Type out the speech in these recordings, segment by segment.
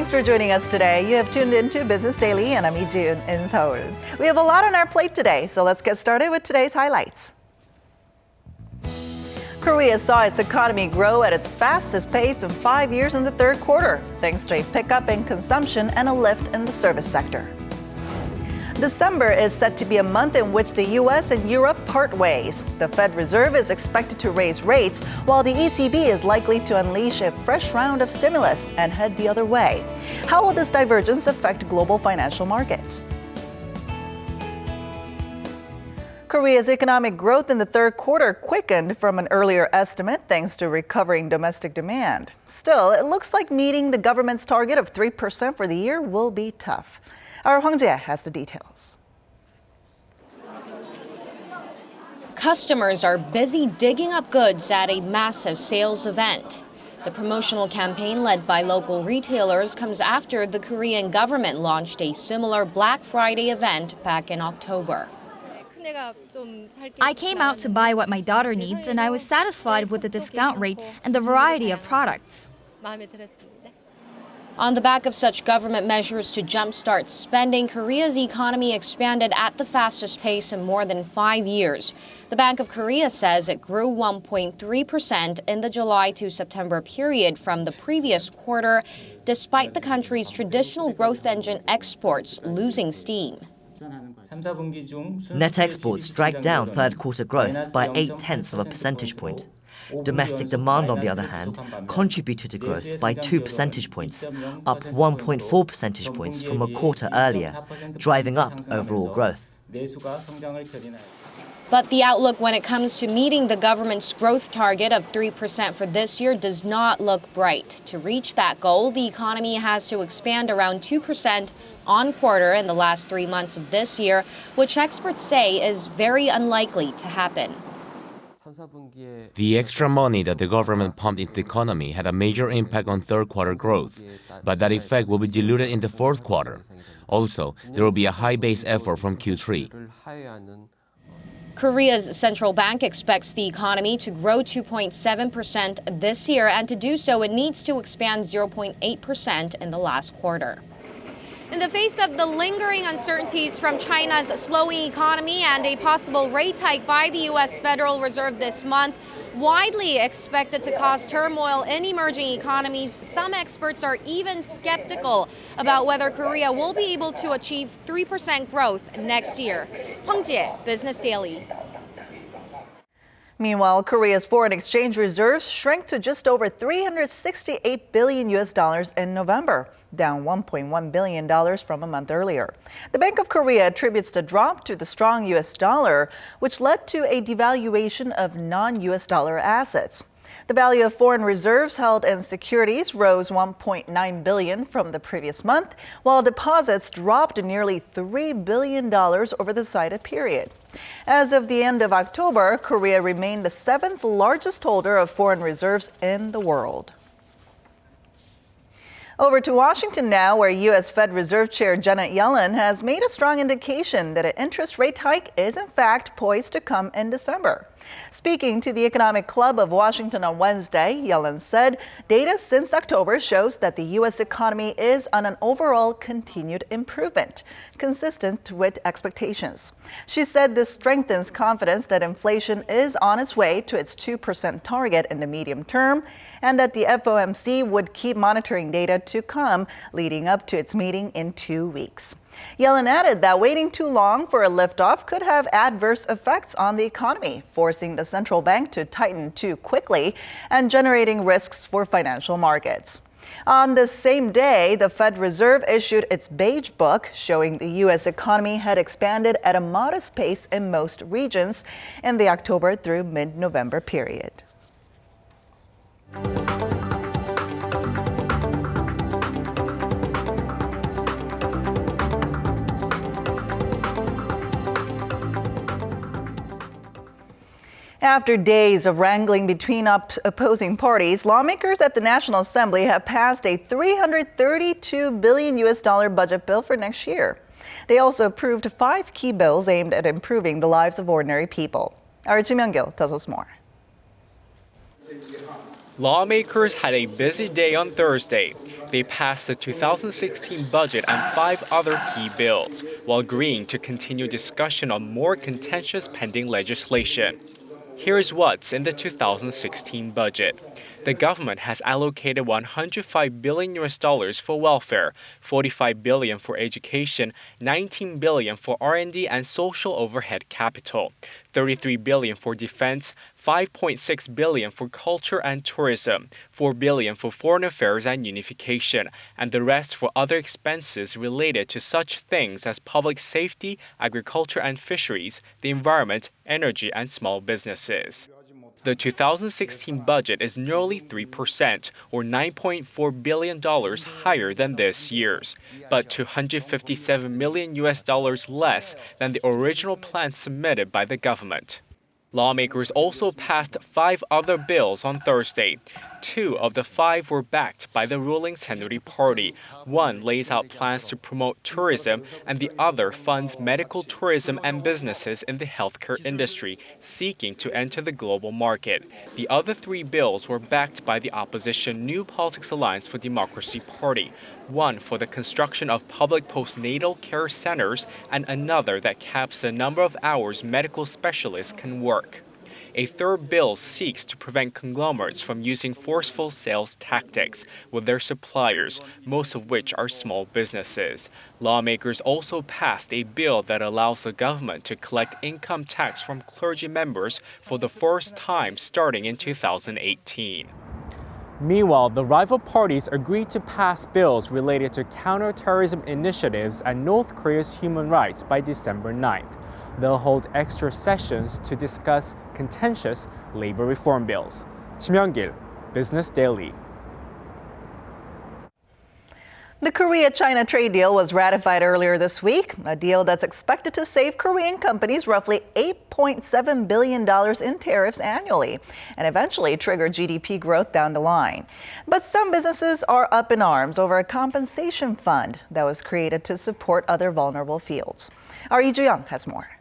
Thanks for joining us today. You have tuned into Business Daily, and I'm Ijun in Seoul. We have a lot on our plate today, so let's get started with today's highlights. Korea saw its economy grow at its fastest pace in 5 years in the third quarter, thanks to a pickup in consumption and a lift in the service sector. December is set to be a month in which the U.S. and Europe part ways. The Fed Reserve is expected to raise rates, while the ECB is likely to unleash a fresh round of stimulus and head the other way. How will this divergence affect global financial markets? Korea's economic growth in the third quarter quickened from an earlier estimate thanks to recovering domestic demand. Still, it looks like meeting the government's target of 3% for the year will be tough. Our Hwang Jae has the details. Customers are busy digging up goods at a massive sales event. The promotional campaign led by local retailers comes after the Korean government launched a similar Black Friday event back in October. I came out to buy what my daughter needs, and I was satisfied with the discount rate and the variety of products. On the back of such government measures to jumpstart spending, Korea's economy expanded at the fastest pace in more than 5 years. The Bank of Korea says it grew 1.3% in the July to September period from the previous quarter, despite the country's traditional growth engine exports losing steam. Net exports dragged down third quarter growth by 0.8 of a percentage point. Domestic demand, on the other hand, contributed to growth by 2 percentage points, up 1.4 percentage points from a quarter earlier, driving up overall growth. But the outlook when it comes to meeting the government's growth target of 3% for this year does not look bright. To reach that goal, the economy has to expand around 2% on quarter in the last 3 months of this year, which experts say is very unlikely to happen. The extra money that the government pumped into the economy had a major impact on third quarter growth, but that effect will be diluted in the fourth quarter. Also, there will be a high base effort from Q3. Korea's central bank expects the economy to grow 2.7% this year, and to do so, it needs to expand 0.8% in the last quarter. In the face of the lingering uncertainties from China's slowing economy and a possible rate hike by the U.S. Federal Reserve this month, widely expected to cause turmoil in emerging economies, some experts are even skeptical about whether Korea will be able to achieve 3% growth next year. Hwang Jae, Business Daily. Meanwhile, Korea's foreign exchange reserves shrank to just over $368 billion in November, down $1.1 billion from a month earlier. The Bank of Korea attributes the drop to the strong U.S. dollar, which led to a devaluation of non-U.S. dollar assets. The value of foreign reserves held in securities rose $1.9 billion from the previous month, while deposits dropped nearly $3 billion over the cited period. As of the end of October, Korea remained the 7th largest holder of foreign reserves in the world. Over to Washington now, where U.S. Fed Reserve Chair Janet Yellen has made a strong indication that an interest rate hike is in fact poised to come in December. Speaking to the Economic Club of Washington on Wednesday, Yellen said data since October shows that the U.S. economy is on an overall continued improvement, consistent with expectations. She said this strengthens confidence that inflation is on its way to its 2% target in the medium term, and that the FOMC would keep monitoring data to come leading up to its meeting in 2 weeks. Yellen added that waiting too long for a liftoff could have adverse effects on the economy, forcing the central bank to tighten too quickly and generating risks for financial markets. On the same day, the Fed Reserve issued its Beige Book, showing the U.S. economy had expanded at a modest pace in most regions in the October through mid-November period. After days of wrangling between opposing parties, lawmakers at the National Assembly have passed a $332 billion budget bill for next year. They also approved 5 key bills aimed at improving the lives of ordinary people. Our Ji Myung-gil tells us more. Lawmakers had a busy day on Thursday. They passed the 2016 budget and 5 other key bills, while agreeing to continue discussion on more contentious pending legislation. Here's what's in the 2016 budget. The government has allocated $105 billion for welfare, $45 billion for education, $19 billion for R&D and social overhead capital, $33 billion for defense, $5.6 billion for culture and tourism, $4 billion for foreign affairs and unification, and the rest for other expenses related to such things as public safety, agriculture and fisheries, the environment, energy, and small businesses. The 2016 budget is nearly 3%, or $9.4 billion higher than this year's, but $257 million less than the original plan submitted by the government. Lawmakers also passed 5 other bills on Thursday. 2 of the 5 were backed by the ruling Saenuri Party. One lays out plans to promote tourism, and the other funds medical tourism and businesses in the healthcare industry seeking to enter the global market. The other 3 bills were backed by the opposition New Politics Alliance for Democracy Party. One for the construction of public postnatal care centers, and another that caps the number of hours medical specialists can work. A third bill seeks to prevent conglomerates from using forceful sales tactics with their suppliers, most of which are small businesses. Lawmakers also passed a bill that allows the government to collect income tax from clergy members for the first time starting in 2018. Meanwhile, the rival parties agreed to pass bills related to counterterrorism initiatives and North Korea's human rights by December 9th. They'll hold extra sessions to discuss contentious labor reform bills. Kim Hyung-gil, Business Daily. The Korea-China trade deal was ratified earlier this week, a deal that's expected to save Korean companies roughly $8.7 billion in tariffs annually and eventually trigger GDP growth down the line. But some businesses are up in arms over a compensation fund that was created to support other vulnerable fields. Our Lee Joo-young has more.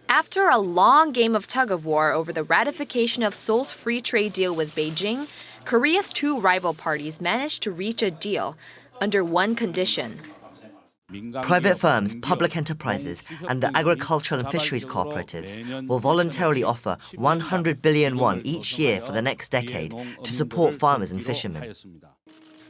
After a long game of tug-of-war over the ratification of Seoul's free trade deal with Beijing, Korea's 2 rival parties managed to reach a deal under one condition. Private firms, public enterprises, and the agricultural and fisheries cooperatives will voluntarily offer 100 billion won each year for the next decade to support farmers and fishermen.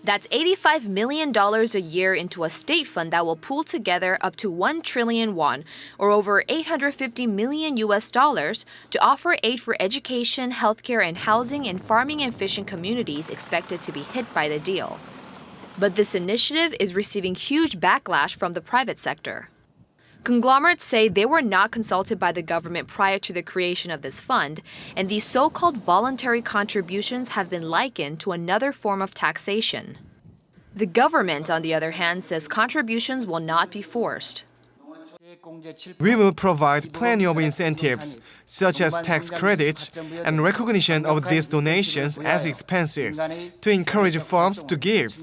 That's $85 million a year into a state fund that will pool together up to 1 trillion won, or over $850 million to offer aid for education, healthcare, and housing in farming and fishing communities expected to be hit by the deal. But this initiative is receiving huge backlash from the private sector. Conglomerates say they were not consulted by the government prior to the creation of this fund, and these so-called voluntary contributions have been likened to another form of taxation. The government, on the other hand, says contributions will not be forced. We will provide plenty of incentives, such as tax credits and recognition of these donations as expenses, to encourage firms to give.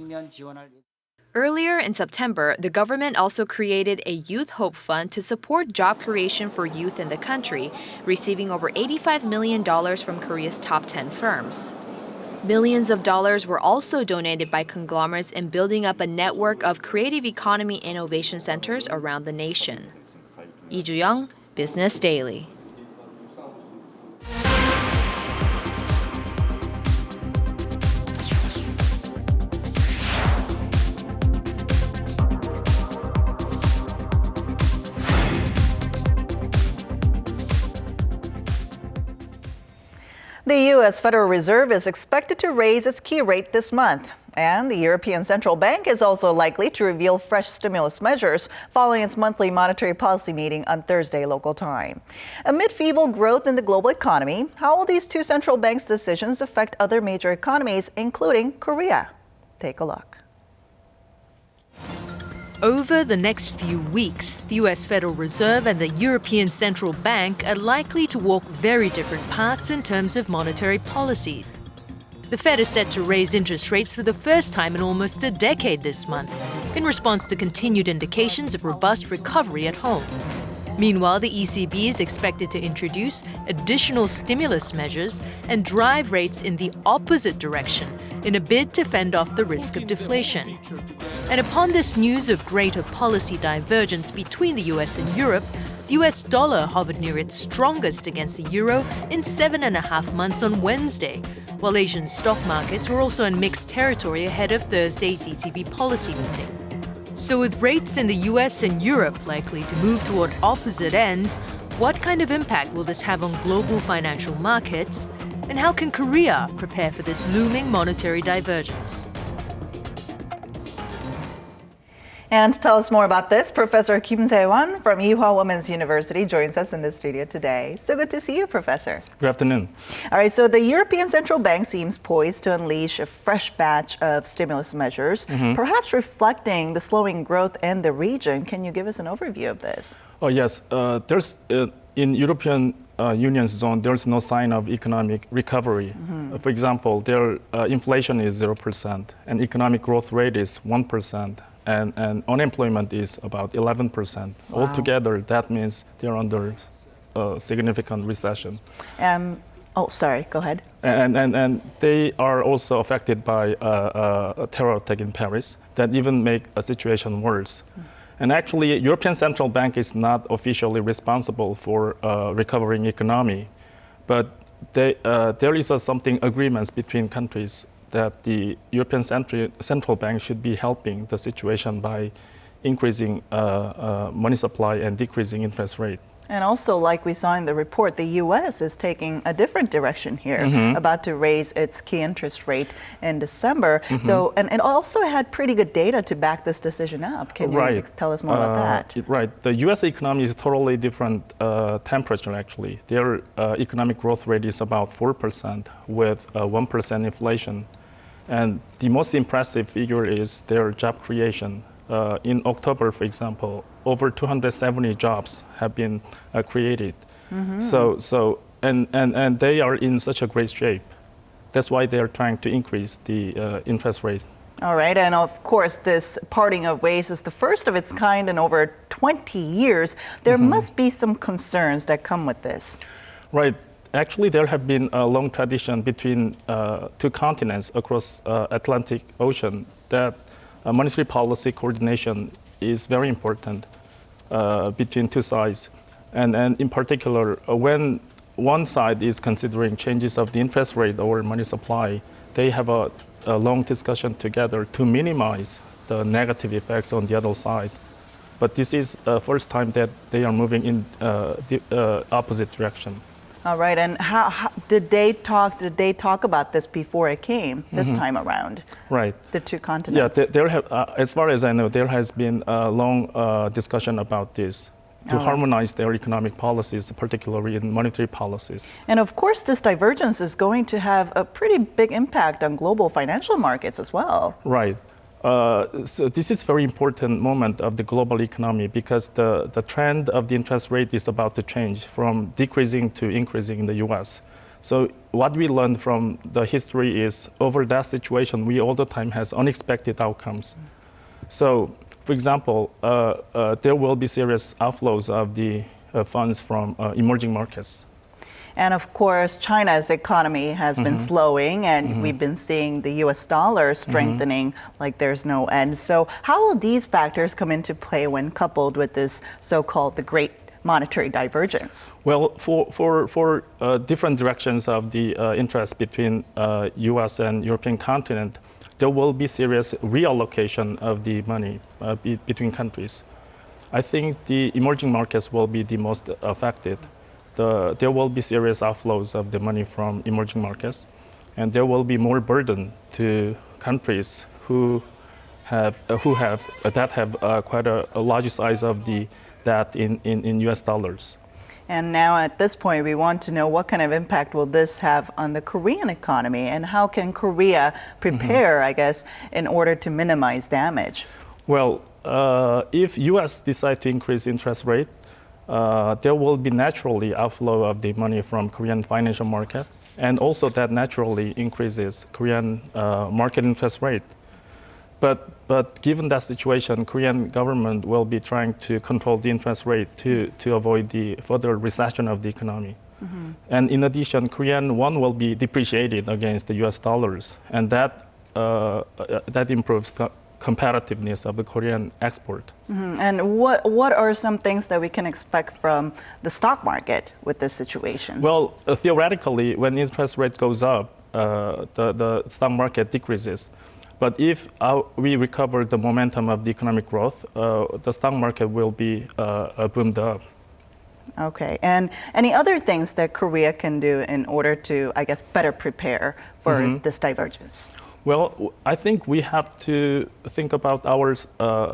Earlier in September, the government also created a Youth Hope Fund to support job creation for youth in the country, receiving over $85 million from Korea's top 10 firms. Millions of dollars were also donated by conglomerates in building up a network of creative economy innovation centers around the nation. Lee Joo-young, Business Daily. The U.S. Federal Reserve is expected to raise its key rate this month. And the European Central Bank is also likely to reveal fresh stimulus measures following its monthly monetary policy meeting on Thursday local time. Amid feeble growth in the global economy, how will these 2 central banks' decisions affect other major economies, including Korea? Take a look. Over the next few weeks, the US Federal Reserve and the European Central Bank are likely to walk very different paths in terms of monetary policy. The Fed is set to raise interest rates for the first time in almost a decade this month, in response to continued indications of robust recovery at home. Meanwhile, the ECB is expected to introduce additional stimulus measures and drive rates in the opposite direction in a bid to fend off the risk of deflation. And upon this news of greater policy divergence between the US and Europe, the US dollar hovered near its strongest against the euro in 7.5 months on Wednesday, while Asian stock markets were also in mixed territory ahead of Thursday's ECB policy meeting. So with rates in the US and Europe likely to move toward opposite ends, what kind of impact will this have on global financial markets? And how can Korea prepare for this looming monetary divergence? And to tell us more about this, Professor Kim Se-won from Ewha Women's University joins us in the studio today. So good to see you, Professor. Good afternoon. All right, so the European Central Bank seems poised to unleash a fresh batch of stimulus measures, perhaps reflecting the slowing growth in the region. Can you give us an overview of this? Oh, yes. There's in European Union zone, there's no sign of economic recovery. For example, their inflation is 0% and economic growth rate is 1%. And unemployment is about 11%. Wow. Altogether, that means they're under significant recession. Sorry, go ahead. And they are also affected by a terror attack in Paris that even make a situation worse. And actually, European Central Bank is not officially responsible for recovering economy, but there is something agreements between countries that the European Central Bank should be helping the situation by increasing money supply and decreasing interest rate. And also, like we saw in the report, the U.S. is taking a different direction here, about to raise its key interest rate in December. So, and it also had pretty good data to back this decision up. Can you tell us more about that? Right. The U.S. economy is totally different temperature, actually. Their economic growth rate is about 4% with 1% inflation. And the most impressive figure is their job creation. In October, for example, over 270 jobs have been created. So and they are in such a great shape. That's why they are trying to increase the interest rate. All right, and of course, this parting of ways is the first of its kind in over 20 years. There must be some concerns that come with this. Right. Actually, there have been a long tradition between two continents across Atlantic Ocean that monetary policy coordination is very important between two sides. And in particular, when one side is considering changes of the interest rate or money supply, they have a long discussion together to minimize the negative effects on the other side. But this is the first time that they are moving in the opposite direction. All right, and how did they talk about this before it came this time around? Right. The two continents. Yeah, there have, as far as I know, there has been a long discussion about this to harmonize their economic policies, particularly in monetary policies. And of course, this divergence is going to have a pretty big impact on global financial markets as well. Right. So this is a very important moment of the global economy because the trend of the interest rate is about to change from decreasing to increasing in the US. So what we learned from the history is over that situation, we all the time has unexpected outcomes. So for example, there will be serious outflows of the funds from emerging markets. And of course, China's economy has been slowing, and we've been seeing the US dollar strengthening like there's no end. So how will these factors come into play when coupled with this so-called the great monetary divergence? Well, for different directions of the interest between US and European continent, there will be serious reallocation of the money between countries. I think the emerging markets will be the most affected. There will be serious outflows of the money from emerging markets, and there will be more burden to countries who have quite a large size of the debt in US dollars. And now at this point, we want to know what kind of impact will this have on the Korean economy, and how can Korea prepare, I guess, in order to minimize damage? Well, if US decide to increase interest rate, there will be naturally outflow of the money from Korean financial market, and also that naturally increases Korean market interest rate. But given that situation, Korean government will be trying to control the interest rate to avoid the further recession of the economy. And in addition, Korean won will be depreciated against the US dollars, and that improves the competitiveness of the Korean export. And what are some things that we can expect from the stock market with this situation? Well, theoretically, when interest rate goes up, the stock market decreases. But if we recover the momentum of the economic growth, the stock market will be boomed up. Okay, and any other things that Korea can do in order to, I guess, better prepare for this divergence? Well, I think we have to think about our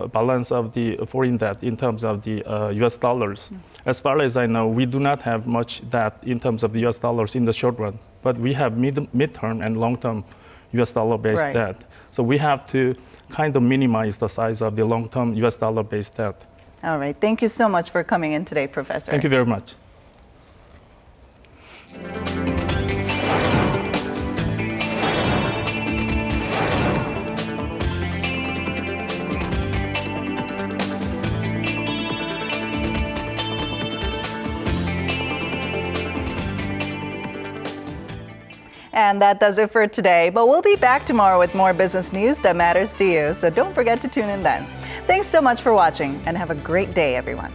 balance of the foreign debt in terms of the US dollars. As far as I know, we do not have much debt in terms of the US dollars in the short run, but we have midterm and long-term US dollar-based debt. So we have to kind of minimize the size of the long-term US dollar-based debt. All right, thank you so much for coming in today, Professor. Thank you very much. And that does it for today, but we'll be back tomorrow with more business news that matters to you, so don't forget to tune in then. Thanks so much for watching, and have a great day, everyone.